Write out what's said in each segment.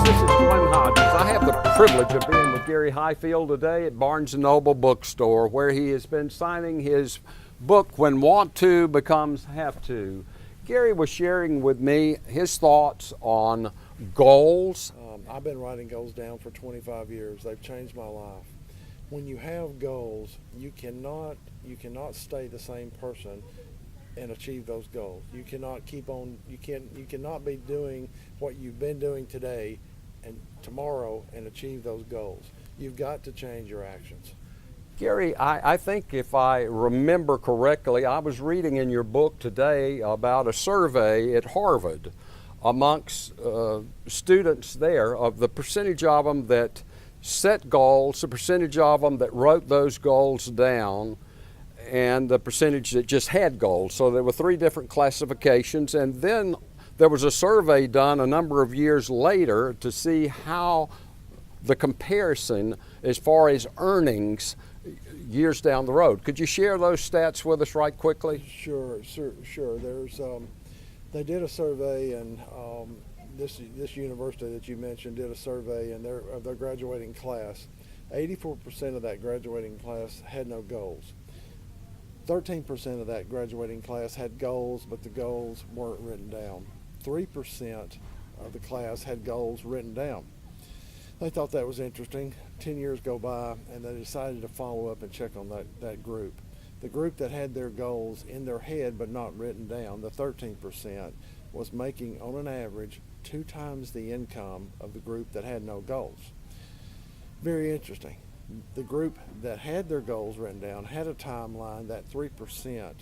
This is Glynn Hodges. I have the privilege of being with Gary Highfield today at Barnes & Noble Bookstore, where he has been signing his book, When Want To Becomes Have To. Gary was sharing with me his thoughts on goals. I've been writing goals down for 25 years. They've changed my life. When you have goals, you cannot stay the same person and achieve those goals. You cannot keep on. You cannot be doing what you've been doing today and tomorrow and achieve those goals. You've got to change your actions. Gary, I think if I remember correctly, I was reading in your book today about a survey at Harvard amongst students there of the percentage of them that set goals, the percentage of them that wrote those goals down, and the percentage that just had goals. So there were three different classifications, and then there was a survey done a number of years later to see how the comparison as far as earnings years down the road. Could you share those stats with us right quickly? Sure. There's they did a survey, and this university that you mentioned did a survey of their graduating class. 84% of that graduating class had no goals. 13% of that graduating class had goals, but the goals weren't written down. 3% of the class had goals written down. They thought that was interesting. 10 years go by, and they decided to follow up and check on that group. The group that had their goals in their head but not written down, the 13%, was making, on an average, 2 times the income of the group that had no goals. Very interesting. The group that had their goals written down had a timeline that 3%,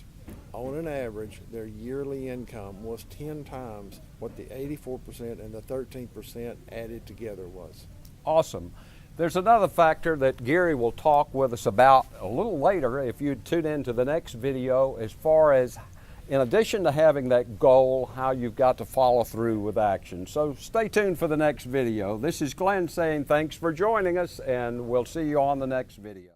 on an average, their yearly income was 10 times what the 84% and the 13% added together was. Awesome. There's another factor that Gary will talk with us about a little later if you tune in to the next video, as far as, in addition to having that goal, how you've got to follow through with action. So stay tuned for the next video. This is Glynn saying thanks for joining us, and we'll see you on the next video.